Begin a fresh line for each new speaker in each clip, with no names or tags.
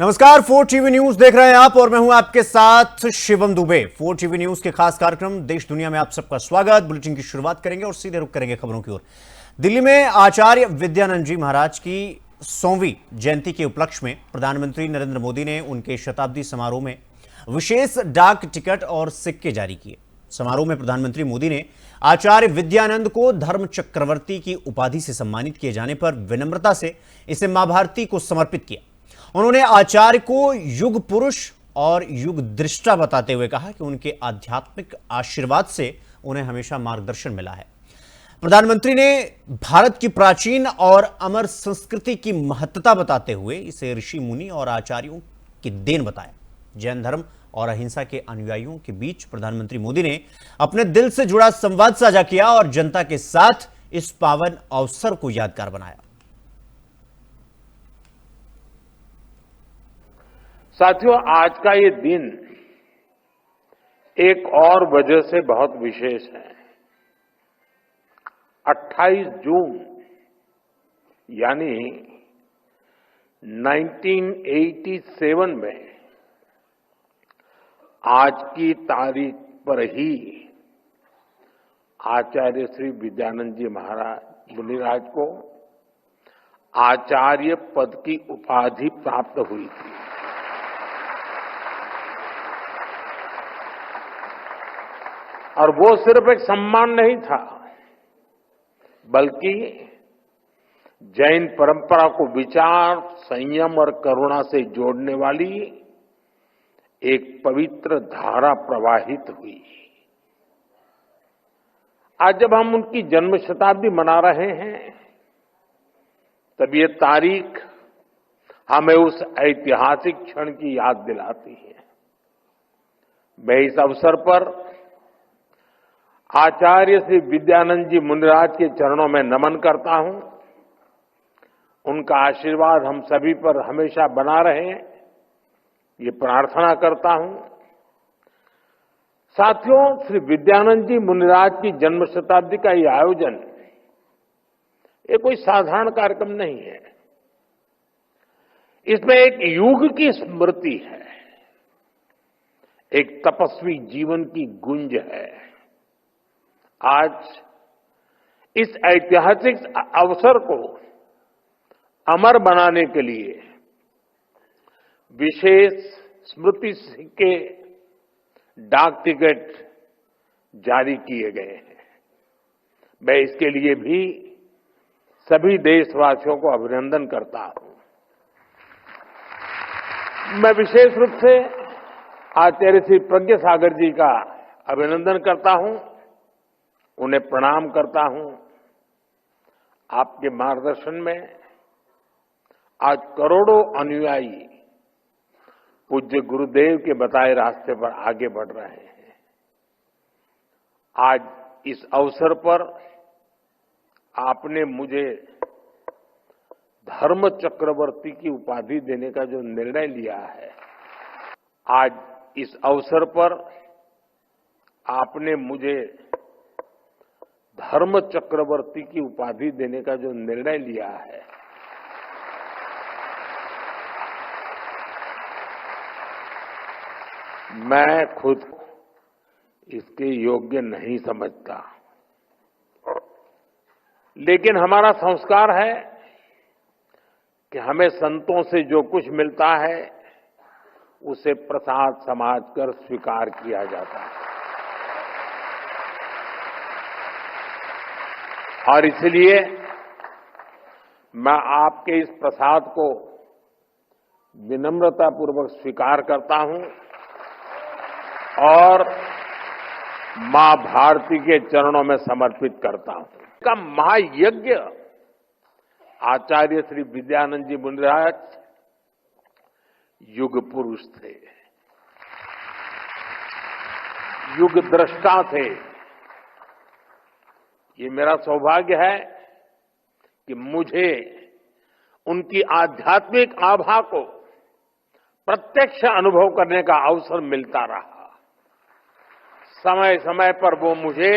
नमस्कार, 4 TV news देख रहे हैं आप और मैं हूं आपके साथ शिवम दुबे। 4 टीवी न्यूज के खास कार्यक्रम देश दुनिया में आप सबका स्वागत। बुलेटिन की शुरुआत करेंगे और सीधे रुख करेंगे खबरों की ओर। दिल्ली में आचार्य विद्यानंद जी महाराज की 100वीं जयंती के उपलक्ष्य में प्रधानमंत्री नरेंद्र मोदी ने उनके शताब्दी समारोह में विशेष डाक टिकट और सिक्के जारी किए। समारोह में प्रधानमंत्री मोदी ने आचार्य विद्यानंद को धर्म चक्रवर्ती की उपाधि से सम्मानित किए जाने पर विनम्रता से इसे मां भारती को समर्पित किया। उन्होंने आचार्य को युग पुरुष और युग दृष्टा बताते हुए कहा कि उनके आध्यात्मिक आशीर्वाद से उन्हें हमेशा मार्गदर्शन मिला है। प्रधानमंत्री ने भारत की प्राचीन और अमर संस्कृति की महत्ता बताते हुए इसे ऋषि मुनि और आचार्यों की देन बताया। जैन धर्म और अहिंसा के अनुयायियों के बीच प्रधानमंत्री मोदी ने अपने दिल से जुड़ा संवाद साझा किया और जनता के साथ इस पावन अवसर को यादगार बनाया।
साथियों, आज का ये दिन एक और वजह से बहुत विशेष है। 28 जून यानी 1987 में आज की तारीख पर ही आचार्य श्री विद्यानंद जी महाराज मुनिराज को आचार्य पद की उपाधि प्राप्त हुई थी। और वो सिर्फ एक सम्मान नहीं था, बल्कि जैन परंपरा को विचार, संयम और करुणा से जोड़ने वाली एक पवित्र धारा प्रवाहित हुई। आज जब हम उनकी जन्म शताब्दी मना रहे हैं, तब ये तारीख हमें उस ऐतिहासिक क्षण की याद दिलाती है। मैं इस अवसर पर आचार्य श्री विद्यानंद जी मुनिराज के चरणों में नमन करता हूं। उनका आशीर्वाद हम सभी पर हमेशा बना रहे, ये प्रार्थना करता हूं। साथियों, श्री विद्यानंद जी मुनिराज की जन्म शताब्दी का ये आयोजन ये कोई साधारण कार्यक्रम नहीं है। इसमें एक युग की स्मृति है, एक तपस्वी जीवन की गुंज है। आज इस ऐतिहासिक अवसर को अमर बनाने के लिए विशेष स्मृति सिक्के, डाक टिकट जारी किए गए हैं। मैं इसके लिए भी सभी देशवासियों को अभिनंदन करता हूं। मैं विशेष रूप से आचार्य श्री प्रज्ञा सागर जी का अभिनंदन करता हूं, उन्हें प्रणाम करता हूं। आपके मार्गदर्शन में आज करोड़ों अनुयायी पूज्य गुरुदेव के बताए रास्ते पर आगे बढ़ रहे हैं। आज इस अवसर पर आपने मुझे धर्म चक्रवर्ती की उपाधि देने का जो निर्णय लिया है, आज इस अवसर पर आपने मुझे धर्म चक्रवर्ती की उपाधि देने का जो निर्णय लिया है, मैं खुद इसके योग्य नहीं समझता। लेकिन हमारा संस्कार है कि हमें संतों से जो कुछ मिलता है उसे प्रसाद समझकर स्वीकार किया जाता है। और इसलिए मैं आपके इस प्रसाद को विनम्रतापूर्वक स्वीकार करता हूं और मां भारती के चरणों में समर्पित करता हूं। का महायज्ञ आचार्य श्री विद्यानंद जी मुनिराज युग पुरुष थे, युग दृष्टा थे। ये मेरा सौभाग्य है कि मुझे उनकी आध्यात्मिक आभा को प्रत्यक्ष अनुभव करने का अवसर मिलता रहा। समय समय पर वो मुझे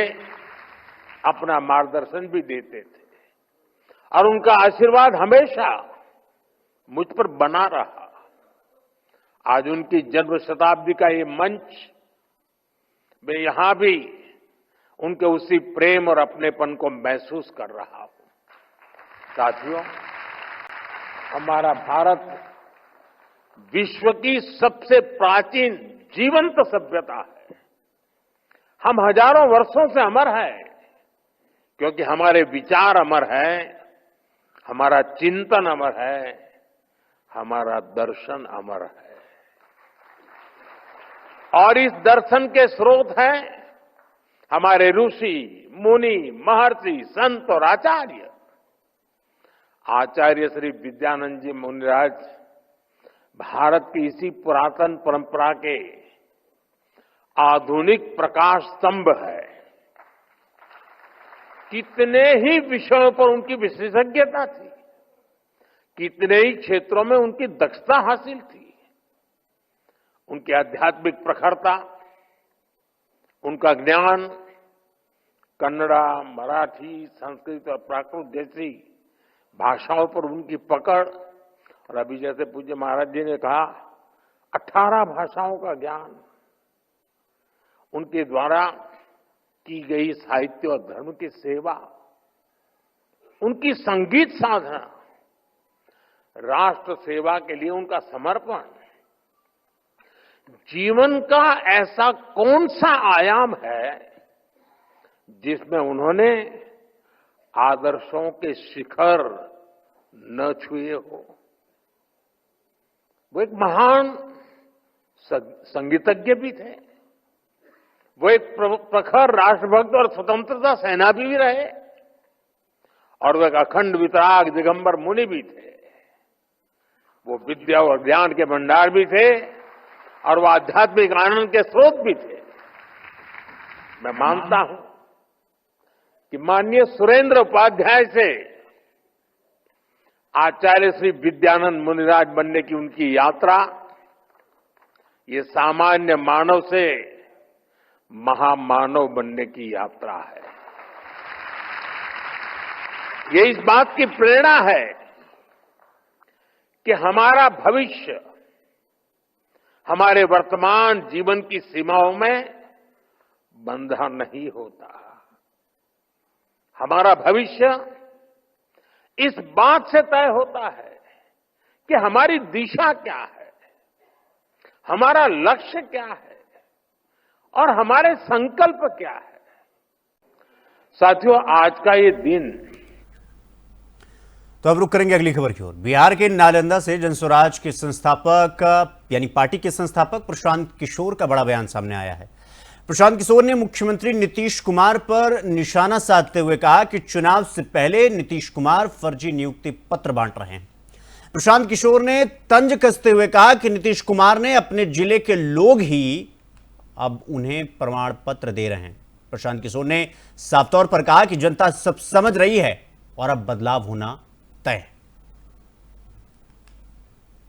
अपना मार्गदर्शन भी देते थे और उनका आशीर्वाद हमेशा मुझ पर बना रहा। आज उनकी जन्म शताब्दी का ये मंच, मैं यहां भी उनके उसी प्रेम और अपनेपन को महसूस कर रहा हूं। साथियों, हमारा भारत विश्व की सबसे प्राचीन जीवंत सभ्यता है। हम हजारों वर्षों से अमर हैं क्योंकि हमारे विचार अमर हैं, हमारा चिंतन अमर है, हमारा दर्शन अमर है। और इस दर्शन के स्रोत हैं हमारे ऋषि, मुनि, महर्षि, संत और आचार्य। आचार्य श्री विद्यानंद जी मुनिराज भारत की इसी पुरातन परंपरा के आधुनिक प्रकाश स्तंभ है। कितने ही विषयों पर उनकी विशेषज्ञता थी, कितने ही क्षेत्रों में उनकी दक्षता हासिल थी। उनकी आध्यात्मिक प्रखरता, उनका ज्ञान कन्नड़ा, मराठी, संस्कृत और प्राकृत जैसी भाषाओं पर उनकी पकड़, और अभी जैसे पूज्य महाराज जी ने कहा 18 भाषाओं का ज्ञान, उनके द्वारा की गई साहित्य और धर्म की सेवा, उनकी संगीत साधना, राष्ट्र सेवा के लिए उनका समर्पण, जीवन का ऐसा कौन सा आयाम है जिसमें उन्होंने आदर्शों के शिखर न छुए हो। वो एक महान संगीतज्ञ भी थे, वो एक प्रखर राष्ट्रभक्त और स्वतंत्रता सेनानी भी रहे, और वो एक अखंड वितराग दिगंबर मुनि भी थे। वो विद्या और ज्ञान के भंडार भी थे और वो आध्यात्मिक आनंद के स्रोत भी थे। मैं मानता हूं कि माननीय सुरेंद्र उपाध्याय से आचार्य श्री विद्यानंद मुनिराज बनने की उनकी यात्रा, ये सामान्य मानव से महामानव बनने की यात्रा है। ये इस बात की प्रेरणा है कि हमारा भविष्य हमारे वर्तमान जीवन की सीमाओं में बंधा नहीं होता। हमारा भविष्य इस बात से तय होता है कि हमारी दिशा क्या है, हमारा लक्ष्य क्या है और हमारे संकल्प क्या है। साथियों, आज का ये दिन,
तो अब रुक करेंगे अगली खबर की ओर। बिहार के नालंदा से जनस्वराज के संस्थापक यानी पार्टी के संस्थापक प्रशांत किशोर का बड़ा बयान सामने आया है। प्रशांत किशोर ने मुख्यमंत्री नीतीश कुमार पर निशाना साधते हुए कहा कि चुनाव से पहले नीतीश कुमार फर्जी नियुक्ति पत्र बांट रहे हैं। प्रशांत किशोर ने तंज कसते हुए कहा कि नीतीश कुमार ने अपने जिले के लोग ही अब उन्हें प्रमाण पत्र दे रहे हैं। प्रशांत किशोर ने साफ तौर पर कहा कि जनता सब समझ रही है और अब बदलाव होना तय।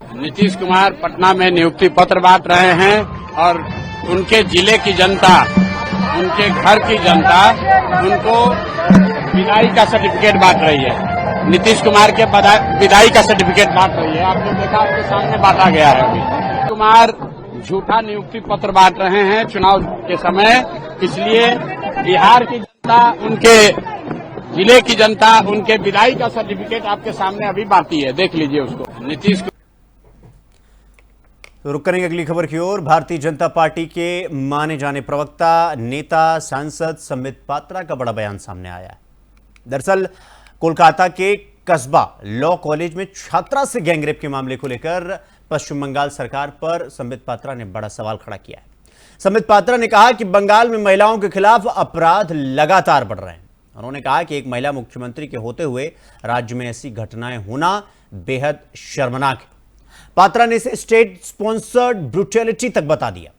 नीतीश कुमार पटना में नियुक्ति पत्र बांट रहे हैं और उनके जिले की जनता, उनके घर की जनता उनको विदाई का सर्टिफिकेट बांट रही है। नीतीश कुमार के विदाई का सर्टिफिकेट बांट रही है। आपने देखा, आपके सामने बांटा गया है। नीतीश कुमार झूठा नियुक्ति पत्र बांट रहे हैं चुनाव के समय, इसलिए बिहार की जनता, उनके जिले की जनता उनके विदाई का सर्टिफिकेट आपके सामने अभी बांटी है, देख लीजिए उसको। नीतीश
तो रुक करेंगे अगली खबर की ओर। भारतीय जनता पार्टी के माने जाने प्रवक्ता, नेता, सांसद संबित पात्रा का बड़ा बयान सामने आया है। दरअसल कोलकाता के कस्बा लॉ कॉलेज में छात्रा से गैंगरेप के मामले को लेकर पश्चिम बंगाल सरकार पर संबित पात्रा ने बड़ा सवाल खड़ा किया है। संबित पात्रा ने कहा कि बंगाल में महिलाओं के खिलाफ अपराध लगातार बढ़ रहे हैं। उन्होंने कहा कि एक महिला मुख्यमंत्री के होते हुए राज्य में ऐसी घटनाएं होना बेहद शर्मनाक है। पात्रा ने इसे स्टेट स्पॉन्सर्ड ब्रूटैलिटी तक बता दिया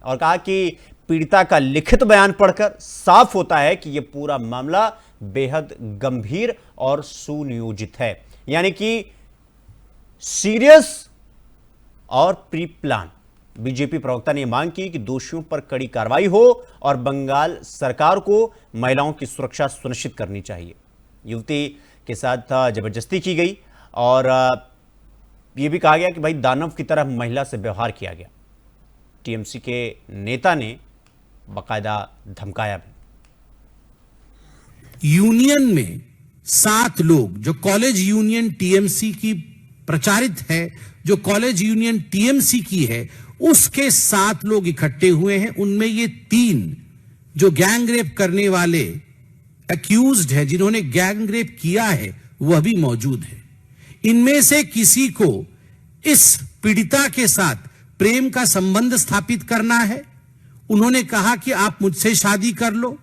और कहा कि पीड़िता का लिखित बयान पढ़कर साफ होता है कि यह पूरा मामला बेहद गंभीर और सुनियोजित है, यानी कि सीरियस और प्री प्लान। बीजेपी प्रवक्ता ने मांग की कि दोषियों पर कड़ी कार्रवाई हो और बंगाल सरकार को महिलाओं की सुरक्षा सुनिश्चित करनी चाहिए। युवती के साथ जबरदस्ती की गई और ये भी कहा गया कि भाई दानव की तरह महिला से व्यवहार किया गया। टीएमसी के नेता ने बाकायदा धमकाया भी।
यूनियन में 7 लोग, जो कॉलेज यूनियन टीएमसी की प्रचारित है, जो कॉलेज यूनियन टीएमसी की है, उसके 7 लोग इकट्ठे हुए हैं। उनमें ये 3 जो गैंग रेप करने वाले अक्यूज्ड है, जिन्होंने गैंग रेप किया है, वह भी मौजूद है। इनमें से किसी को इस पीड़िता के साथ प्रेम का संबंध स्थापित करना है। उन्होंने कहा कि आप मुझसे शादी कर लो।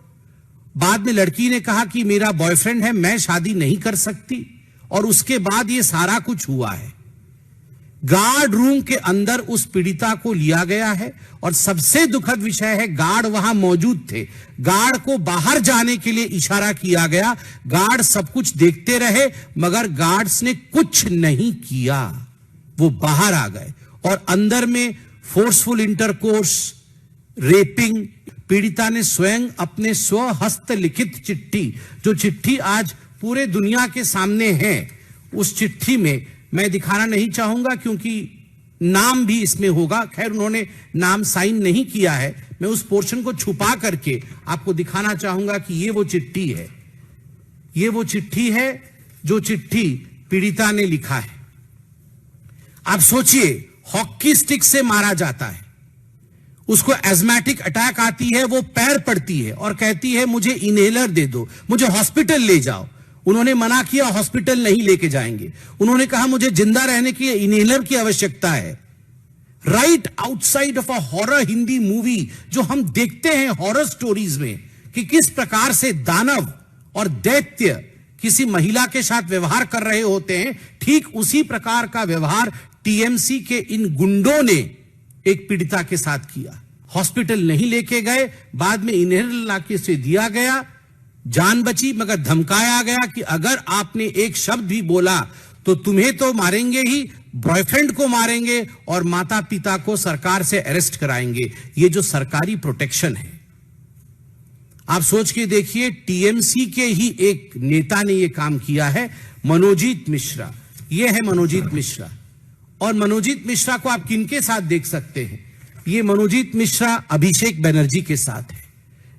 बाद में लड़की ने कहा कि मेरा बॉयफ्रेंड है, मैं शादी नहीं कर सकती, और उसके बाद ये सारा कुछ हुआ है। गार्ड रूम के अंदर उस पीड़िता को लिया गया है, और सबसे दुखद विषय है, गार्ड वहां मौजूद थे। गार्ड को बाहर जाने के लिए इशारा किया गया, गार्ड सब कुछ देखते रहे, मगर गार्ड्स ने कुछ नहीं किया। वो बाहर आ गए और अंदर में फोर्सफुल इंटरकोर्स, रेपिंग। पीड़िता ने स्वयं अपने स्वहस्त लिखित चिट्ठी, जो चिट्ठी आज पूरे दुनिया के सामने है, उस चिट्ठी में मैं दिखाना नहीं चाहूंगा क्योंकि नाम भी इसमें होगा। खैर, उन्होंने नाम साइन नहीं किया है। मैं उस पोर्शन को छुपा करके आपको दिखाना चाहूंगा कि ये वो चिट्ठी है। ये वो चिट्ठी है जो चिट्ठी पीड़िता ने लिखा है। आप सोचिए, हॉकी स्टिक से मारा जाता है, उसको एज़मेटिक अटैक आती है, वो पैर पड़ती है और कहती है मुझे इनहेलर दे दो, मुझे हॉस्पिटल ले जाओ। उन्होंने मना किया, हॉस्पिटल नहीं लेके जाएंगे। उन्होंने कहा मुझे जिंदा रहने के लिए इनहेलर की आवश्यकता है। Right outside of a horror Hindi movie, जो हम देखते हैं हॉरर स्टोरीज में कि किस प्रकार से दानव और दैत्य किसी महिला के साथ व्यवहार कर रहे होते हैं, ठीक उसी प्रकार का व्यवहार टीएमसी के इन गुंडों ने एक पीड़िता के साथ किया। हॉस्पिटल नहीं लेके गए, बाद में इनहेलर लाके से दिया गया, जान बची, मगर धमकाया गया कि अगर आपने एक शब्द भी बोला तो तुम्हें तो मारेंगे ही, बॉयफ्रेंड को मारेंगे और माता पिता को सरकार से अरेस्ट कराएंगे। ये जो सरकारी प्रोटेक्शन है, आप सोच के देखिए, टीएमसी के ही एक नेता ने यह काम किया है, मनोजीत मिश्रा। यह है मनोजीत मिश्रा, और मनोजीत मिश्रा को आप किनके साथ देख सकते हैं? ये मनोजीत मिश्रा अभिषेक बनर्जी के साथ है।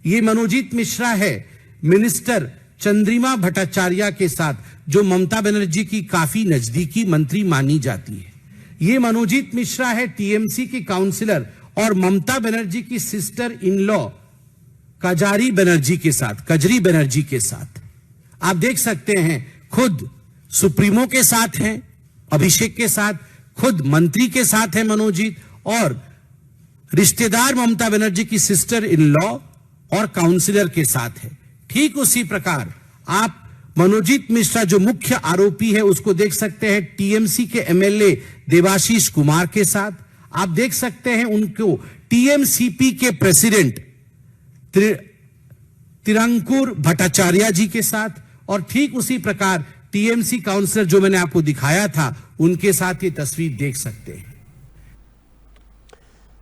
ये मनोजीत मिश्रा है मिनिस्टर चंद्रिमा भट्टाचार्य के साथ, जो ममता बनर्जी की काफी नजदीकी मंत्री मानी जाती है। ये मनोजीत मिश्रा है टीएमसी की काउंसिलर और ममता बनर्जी की sister in law Kajari Banerjee के साथ। आप देख सकते हैं, खुद सुप्रीमो के साथ हैं अभिषेक के साथ, खुद मंत्री के साथ है मनोजीत, और रिश्तेदार ममता बनर्जी की सिस्टर इन लॉ और काउंसिलर के साथ है। ठीक उसी प्रकार आप मनोजीत मिश्रा, जो मुख्य आरोपी है, उसको देख सकते हैं टीएमसी के एमएलए देवाशीष कुमार के साथ। आप देख सकते हैं उनको टीएमसीपी के प्रेसिडेंट तिरंकुर भट्टाचार्य जी के साथ, और ठीक उसी प्रकार टीएमसी काउंसिलर जो मैंने आपको दिखाया था, उनके साथ ये तस्वीर देख सकते हैं।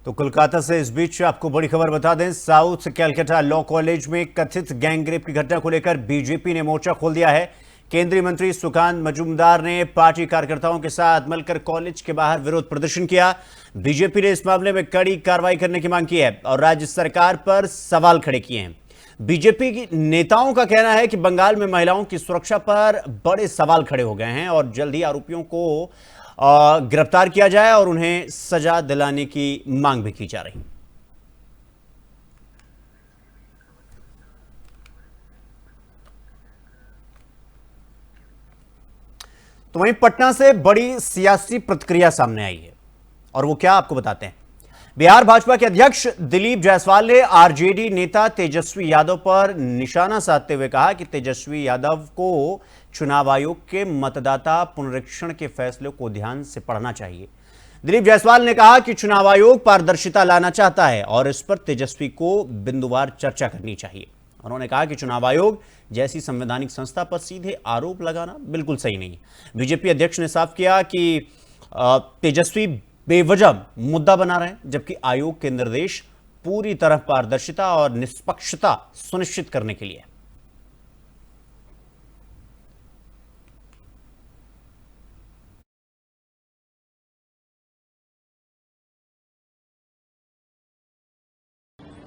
तो कोलकाता से इस बीच आपको बड़ी खबर बता दें, साउथ कैलकाटा लॉ कॉलेज में कथित गैंगरेप की घटना को लेकर बीजेपी ने मोर्चा खोल दिया है। केंद्रीय मंत्री सुकांत मजूमदार ने पार्टी कार्यकर्ताओं के साथ मिलकर कॉलेज के बाहर विरोध प्रदर्शन किया। बीजेपी ने इस मामले में कड़ी कार्रवाई करने की मांग की है और राज्य सरकार पर सवाल खड़े किए हैं। बीजेपी की नेताओं का कहना है कि बंगाल में महिलाओं की सुरक्षा पर बड़े सवाल खड़े हो गए हैं और जल्द ही आरोपियों को गिरफ्तार किया जाए और उन्हें सजा दिलाने की मांग भी की जा रही। तो वहीं पटना से बड़ी सियासी प्रतिक्रिया सामने आई है और वो क्या, आपको बताते हैं। बिहार भाजपा के अध्यक्ष दिलीप जायसवाल ने आरजेडी नेता तेजस्वी यादव पर निशाना साधते हुए कहा कि तेजस्वी यादव को चुनाव आयोग के मतदाता पुनरीक्षण के फैसले को ध्यान से पढ़ना चाहिए। दिलीप जायसवाल ने कहा कि चुनाव आयोग पारदर्शिता लाना चाहता है और इस पर तेजस्वी को बिंदुवार चर्चा करनी चाहिए। उन्होंने कहा कि चुनाव आयोग जैसी संवैधानिक संस्था पर सीधे आरोप लगाना बिल्कुल सही नहीं। बीजेपी अध्यक्ष ने साफ किया कि तेजस्वी बेवजह मुद्दा बना रहे हैं, जबकि आयोग के निर्देश पूरी तरह पारदर्शिता और निष्पक्षता सुनिश्चित करने के लिए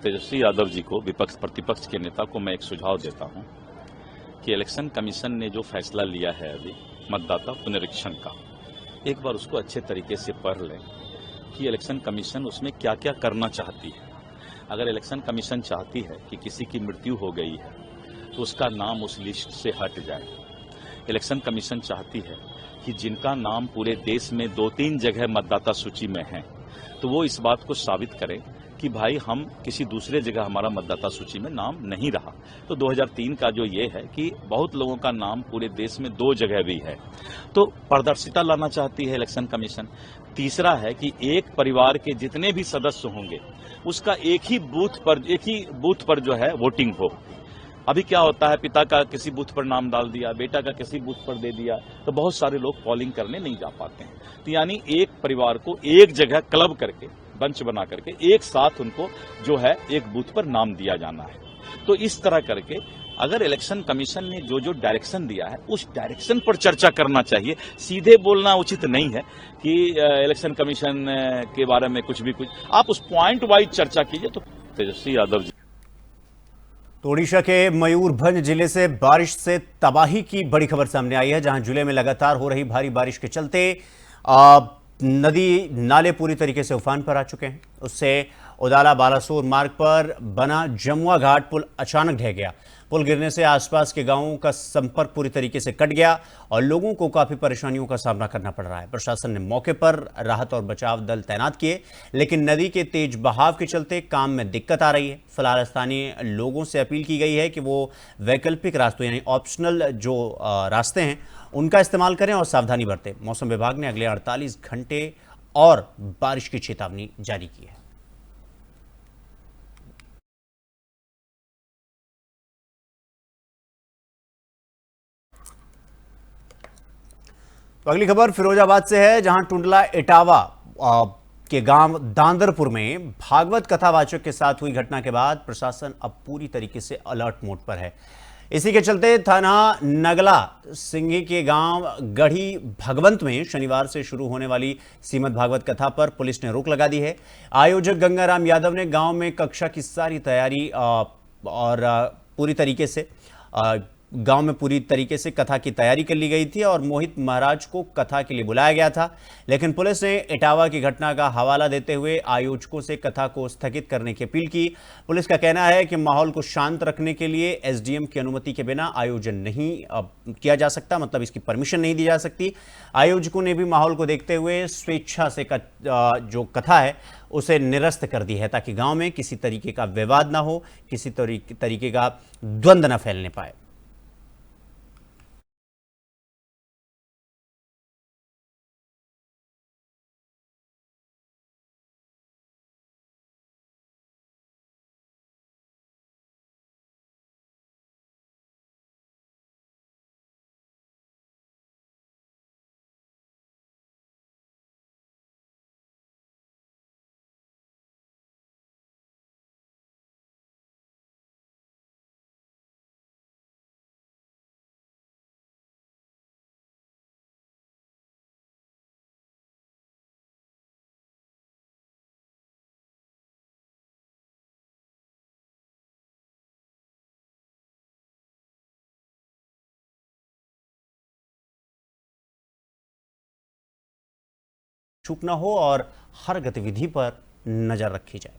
तेजस्वी यादव जी को, विपक्ष प्रतिपक्ष के नेता को मैं एक सुझाव देता हूं कि इलेक्शन कमीशन ने जो फैसला लिया है अभी मतदाता पुनरीक्षण का, एक बार उसको अच्छे तरीके से पढ़ लें कि इलेक्शन कमीशन उसमें क्या क्या करना चाहती है। अगर इलेक्शन कमीशन चाहती है कि किसी की मृत्यु हो गई है तो उसका नाम उस लिस्ट से हट जाए। इलेक्शन कमीशन चाहती है कि जिनका नाम पूरे देश में 2-3 जगह मतदाता सूची में है तो वो इस बात को साबित करें कि भाई हम किसी दूसरे जगह हमारा मतदाता सूची में नाम नहीं रहा। तो 2003 का जो ये है कि बहुत लोगों का नाम पूरे देश में 2 जगह भी है, तो पारदर्शिता लाना चाहती है इलेक्शन कमीशन। तीसरा है कि एक परिवार के जितने भी सदस्य होंगे उसका एक ही बूथ पर जो है वोटिंग हो। अभी क्या होता है, पिता का किसी बूथ पर नाम डाल दिया, बेटा का किसी बूथ पर दे दिया, तो बहुत सारे लोग पोलिंग करने नहीं जा पाते हैं। तो यानी एक परिवार को एक जगह क्लब करके, बंच बना करके एक साथ उनको जो है एक बूथ पर नाम दिया जाना है। तो इस तरह करके अगर इलेक्शन कमीशन ने जो जो डायरेक्शन दिया है उस डायरेक्शन पर चर्चा करना चाहिए। सीधे बोलना उचित नहीं है कि इलेक्शन कमीशन के बारे में कुछ आप उस पॉइंट वाइज चर्चा कीजिए। तो तेजस्वी यादव जी।
तो ओडिशा के मयूरभंज जिले से बारिश से तबाही की बड़ी खबर सामने आई है, जहां जिले में लगातार हो रही भारी बारिश के चलते नदी नाले पूरी तरीके से उफान पर आ चुके हैं। उससे उदाला बालासोर मार्ग पर बना जमुआ घाट पुल अचानक ढह गया। पुल गिरने से आसपास के गांवों का संपर्क पूरी तरीके से कट गया और लोगों को काफी परेशानियों का सामना करना पड़ रहा है। प्रशासन ने मौके पर राहत और बचाव दल तैनात किए, लेकिन नदी के तेज बहाव के चलते काम में दिक्कत आ रही है। फिलहाल स्थानीय लोगों से अपील की गई है कि वो वैकल्पिक रास्तों यानी ऑप्शनल जो रास्ते हैं उनका इस्तेमाल करें और सावधानी बरतें। मौसम विभाग ने अगले 48 घंटे और बारिश की चेतावनी जारी की है। तो अगली खबर फिरोजाबाद से है, जहां टुंडला इटावा के गांव दांदरपुर में भागवत कथावाचक के साथ हुई घटना के बाद प्रशासन अब पूरी तरीके से अलर्ट मोड पर है। इसी के चलते थाना नगला सिंगी के गांव गढ़ी भगवंत में शनिवार से शुरू होने वाली श्रीमद् भागवत कथा पर पुलिस ने रोक लगा दी है। आयोजक गंगाराम यादव ने गांव में कक्षा की सारी तैयारी और पूरी तरीके से गांव में पूरी तरीके से कथा की तैयारी कर ली गई थी और मोहित महाराज को कथा के लिए बुलाया गया था, लेकिन पुलिस ने इटावा की घटना का हवाला देते हुए आयोजकों से कथा को स्थगित करने की अपील की। पुलिस का कहना है कि माहौल को शांत रखने के लिए एसडीएम की अनुमति के बिना आयोजन नहीं किया जा सकता, मतलब इसकी परमिशन नहीं दी जा सकती। आयोजकों ने भी माहौल को देखते हुए स्वेच्छा से जो कथा है उसे निरस्त कर दी है, ताकि गाँव में किसी तरीके का विवाद ना हो, किसी तरीके का द्वंद्व न फैलने पाए। चूक न हो और हर गतिविधि पर नजर रखी जाए।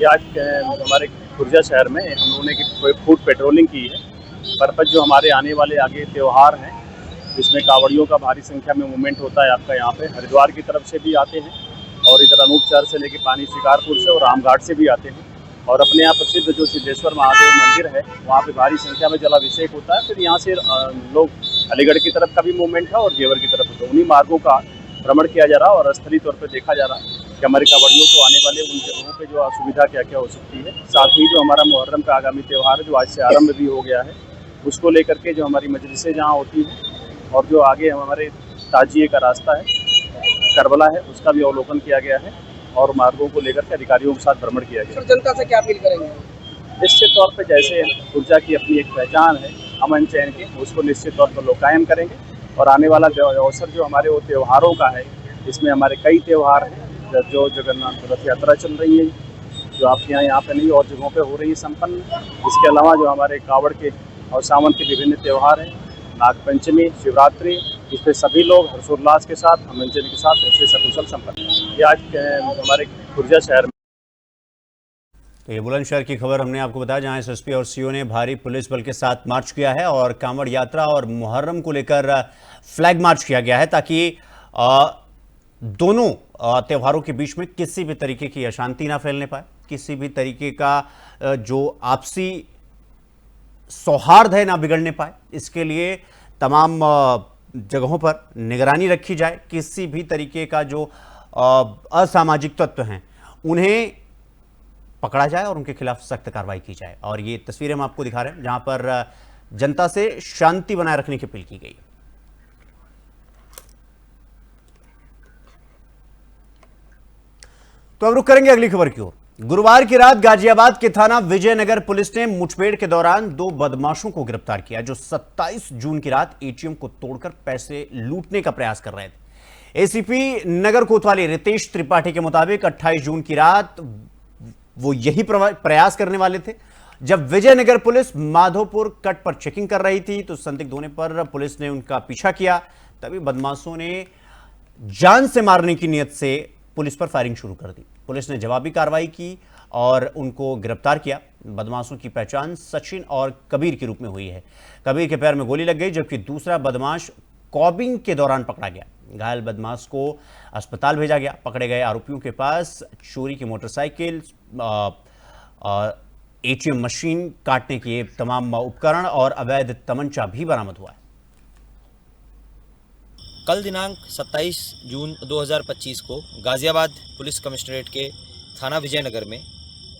आज हमारे खुर्जा शहर में हम लोगों ने फूड पेट्रोलिंग की है। पर्पज जो हमारे आने वाले आगे त्यौहार हैं, जिसमें कांवड़ियों का भारी संख्या में मूवमेंट होता है। आपका यहाँ पे हरिद्वार की तरफ से भी आते हैं और इधर अनूप शहर से लेके पानी शिकारपुर से और रामघाट से भी आते हैं। और अपने यहाँ प्रसिद्ध जो सिद्धेश्वर महादेव मंदिर है, वहाँ पे भारी संख्या में जलाभिषेक होता है। फिर यहाँ से लोग अलीगढ़ की तरफ का भी मूवमेंट है और जेवर की तरफ होता है। उन्हीं मार्गों का भ्रमण किया जा रहा है और स्थलीय तौर पर देखा जा रहा है कि हमारे कांवड़ियों को आने वाले उन जगहों पे जो असुविधा क्या क्या हो सकती है। साथ ही जो हमारा मुहर्रम का आगामी त्यौहार है, जो आज से आरंभ भी हो गया है, उसको लेकर के जो हमारी मजलिसें जहाँ होती हैं और जो आगे हमारे ताजिए का रास्ता है, करबला है, उसका भी अवलोकन किया गया है और मार्गों को लेकर के अधिकारियों के साथ भ्रमण किया गया।
जनता से क्या अपील करेंगे?
निश्चित तौर पे जैसे ऊर्जा की अपनी एक पहचान है अमन चैन की, उसको निश्चित तौर पर लोग कायम करेंगे और आने वाला अवसर जो हमारे वो त्योहारों का है, इसमें हमारे कई त्यौहार हैं, जो जगन्नाथ रथ यात्रा चल रही है, जो आपके यहाँ पे नहीं और जगहों पे हो रही है संपन्न। इसके अलावा जो हमारे कावड़ के और सावन के विभिन्न त्यौहार हैं, नागपंचमी, शिवरात्रि, इस पे सभी लोग हर्षोल्लास के साथ, मनोरंजन के साथ ऐसे सकुशल संपन्न हैं। ये आज हमारे खुर्जा शहर में।
तो ये बुलंदशहर की खबर हमने आपको बताया, जहां एसएसपी और सीओ ने भारी पुलिस बल के साथ मार्च किया है और कांवड़ यात्रा और मुहर्रम को लेकर फ्लैग मार्च किया गया है, ताकि दोनों त्योहारों के बीच में किसी भी तरीके की अशांति ना फैलने पाए, किसी भी तरीके का जो आपसी सौहार्द है ना बिगड़ने पाए। इसके लिए तमाम जगहों पर निगरानी रखी जाए, किसी भी तरीके का जो असामाजिक तत्व हैं उन्हें पकड़ा जाए और उनके खिलाफ सख्त कार्रवाई की जाए। और ये तस्वीरें हम आपको दिखा रहे हैं जहां पर जनता से शांति बनाए रखने की अपील की गई। तो अब रुक करेंगे अगली खबर की ओर। गुरुवार की रात गाजियाबाद के थाना विजयनगर पुलिस ने मुठभेड़ के दौरान 2 बदमाशों को गिरफ्तार किया, जो 27 जून की रात एटीएम को तोड़कर पैसे लूटने का प्रयास कर रहे थे। एसीपी नगर कोतवाली रितेश त्रिपाठी के मुताबिक 28 जून की रात वो यही प्रयास करने वाले थे। जब विजयनगर पुलिस माधोपुर कट पर चेकिंग कर रही थी तो संदिग्ध होने पर पुलिस ने उनका पीछा किया। तभी बदमाशों ने जान से मारने की नीयत से पुलिस पर फायरिंग शुरू कर दी। पुलिस ने जवाबी कार्रवाई की और उनको गिरफ्तार किया। बदमाशों की पहचान सचिन और कबीर के रूप में हुई है। कबीर के पैर में गोली लग गई, जबकि दूसरा बदमाश कॉबिंग के दौरान पकड़ा गया। घायल बदमाश को अस्पताल भेजा गया। पकड़े गए आरोपियों के पास चोरी की मोटरसाइकिल, एटीएम मशीन, काटने के तमाम उपकरण और अवैध तमंचा भी बरामद हुआ है।
कल दिनांक 27 जून 2025 को गाजियाबाद पुलिस कमिश्नरेट के थाना विजयनगर में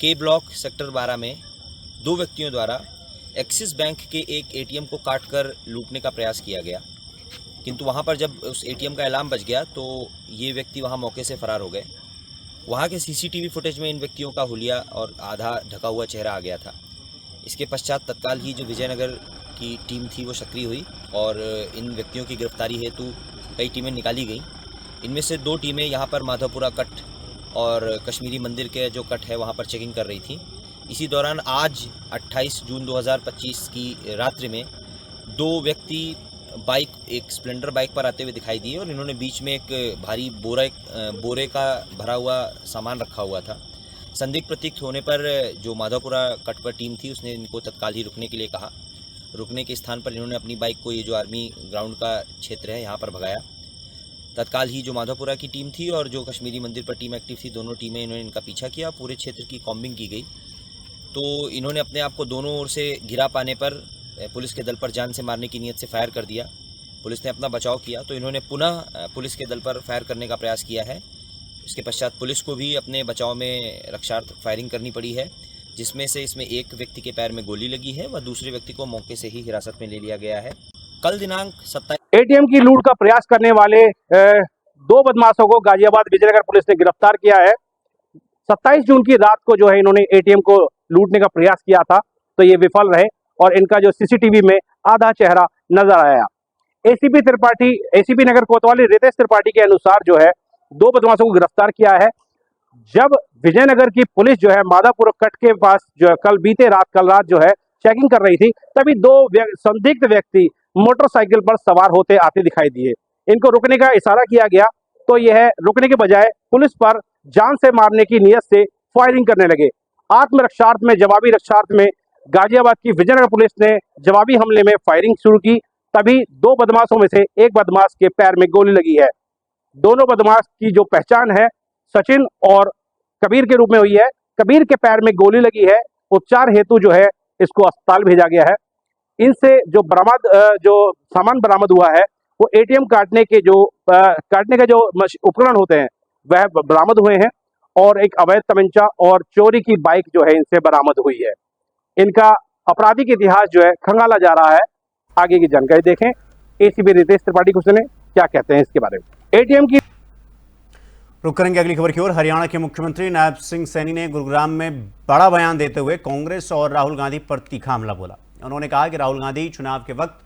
के ब्लॉक सेक्टर 12 में 2 व्यक्तियों द्वारा एक्सिस बैंक के एक एटीएम को काटकर लूटने का प्रयास किया गया, किंतु वहां पर जब उस एटीएम का अलार्म बज गया तो ये व्यक्ति वहां मौके से फरार हो गए। वहां के सीसीटीवी फुटेज में इन व्यक्तियों का हुलिया और आधा ढका हुआ चेहरा आ गया था। इसके पश्चात तत्काल ही जो विजयनगर की टीम थी वो सक्रिय हुई और इन व्यक्तियों की गिरफ्तारी हेतु कई टीमें निकाली गई। इनमें से 2 टीमें यहाँ पर माधोपुरा कट और कश्मीरी मंदिर के जो कट है वहाँ पर चेकिंग कर रही थी। इसी दौरान आज 28 जून 2025 की रात्रि में 2 व्यक्ति एक स्प्लेंडर बाइक पर आते हुए दिखाई दिए और इन्होंने बीच में एक भारी बोरे का भरा हुआ सामान रखा हुआ था। संदिग्ध प्रतीत होने पर जो माधोपुरा कट पर टीम थी उसने इनको तत्काल ही रुकने के लिए कहा। रुकने के स्थान पर इन्होंने अपनी बाइक को, ये जो आर्मी ग्राउंड का क्षेत्र है यहाँ पर भगाया। तत्काल ही जो माधोपुरा की टीम थी और जो कश्मीरी मंदिर पर टीम एक्टिव थी, दोनों टीमें, इन्होंने इनका पीछा किया। पूरे क्षेत्र की कॉम्बिंग की गई तो इन्होंने अपने आप को दोनों ओर से घिरा पाने पर पुलिस के दल पर जान से मारने की नीयत से फायर कर दिया। पुलिस ने अपना बचाव किया तो इन्होंने पुनः पुलिस के दल पर फायर करने का प्रयास किया है। इसके पश्चात पुलिस को भी अपने बचाव में रक्षार्थ फायरिंग करनी पड़ी है, जिसमें से इसमें एक व्यक्ति के पैर में गोली लगी है व दूसरे व्यक्ति को मौके से ही हिरासत में ले लिया गया है। कल दिनांक 27
एटीएम की लूट का प्रयास करने वाले 2 बदमाशों को गाजियाबाद विजयनगर पुलिस ने गिरफ्तार किया है। 27 जून की रात को जो है इन्होंने एटीएम को लूटने का प्रयास किया था तो ये विफल रहे और इनका जो सीसीटीवी में आधा चेहरा नजर आया। एसीपी नगर कोतवाली रितेश त्रिपाठी के अनुसार जो है 2 बदमाशों को गिरफ्तार किया है। जब विजयनगर की पुलिस जो है माधापुर कट के पास जो है कल रात जो है चेकिंग कर रही थी, तभी 2 संदिग्ध व्यक्ति मोटरसाइकिल पर सवार होते आते दिखाई दिए। इनको रुकने का इशारा किया गया तो यह रुकने के बजाय पुलिस पर जान से मारने की नीयत से फायरिंग करने लगे। आत्मरक्षार्थ में, जवाबी रक्षार्थ में गाजियाबाद की विजयनगर पुलिस ने जवाबी हमले में फायरिंग शुरू की। तभी 2 बदमाशों में से एक बदमाश के पैर में गोली लगी है। दोनों बदमाश की जो पहचान है सचिन और कबीर के रूप में हुई है। कबीर के पैर में गोली लगी है, उपचार हेतु जो है इसको अस्पताल भेजा गया है। इनसे जो सामान बरामद हुआ है वो एटीएम काटने के जो उपकरण होते हैं वह बरामद हुए हैं और एक अवैध तमंचा और चोरी की बाइक जो है इनसे बरामद हुई है। इनका आपराधिक इतिहास जो है खंगाला जा रहा है। आगे की जानकारी देखें, एसीपी रितेश त्रिपाठी को सुने क्या कहते हैं इसके बारे में। एटीएम की
रुक करेंगे अगली खबर की ओर। हरियाणा के मुख्यमंत्री नायब सिंह सैनी ने गुरुग्राम में बड़ा बयान देते हुए कांग्रेस और राहुल गांधी पर तीखा हमला बोला। उन्होंने कहा कि राहुल गांधी चुनाव के वक्त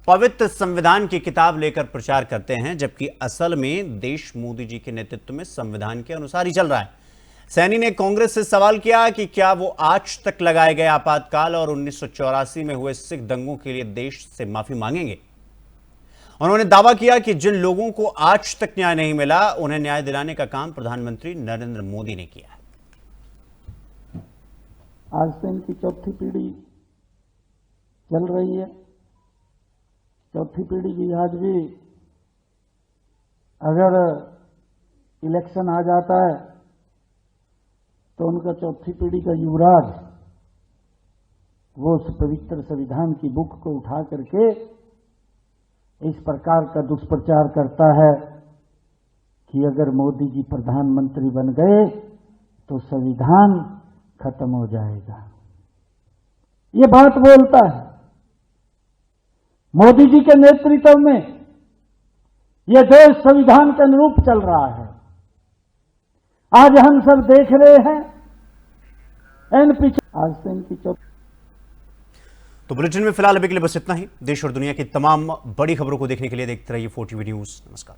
पवित्र संविधान की किताब लेकर प्रचार करते हैं, जबकि असल में देश मोदी जी के नेतृत्व में संविधान के अनुसार ही चल रहा है। सैनी ने कांग्रेस से सवाल किया कि क्या वो आज तक लगाए गए आपातकाल और 1984 में हुए सिख दंगों के लिए देश से माफी मांगेंगे। उन्होंने दावा किया कि जिन लोगों को आज तक न्याय नहीं मिला, उन्हें न्याय दिलाने का काम प्रधानमंत्री नरेंद्र मोदी ने किया है।
आज से इनकी चौथी पीढ़ी चल रही है। चौथी पीढ़ी की आज भी अगर इलेक्शन आ जाता है तो उनका चौथी पीढ़ी का युवराज वो उस पवित्र संविधान की बुक को उठा करके इस प्रकार का दुष्प्रचार करता है कि अगर मोदी जी प्रधानमंत्री बन गए तो संविधान खत्म हो जाएगा। ये बात बोलता है। मोदी जी के नेतृत्व में यह देश संविधान के अनुरूप चल रहा है। आज हम सब देख रहे हैं इन पीछे आज से इनकी
तो बुलेटिन में फिलहाल अभी के लिए बस इतना ही। देश और दुनिया की तमाम बड़ी खबरों को देखने के लिए देखते रहिए 4TV न्यूज़। नमस्कार।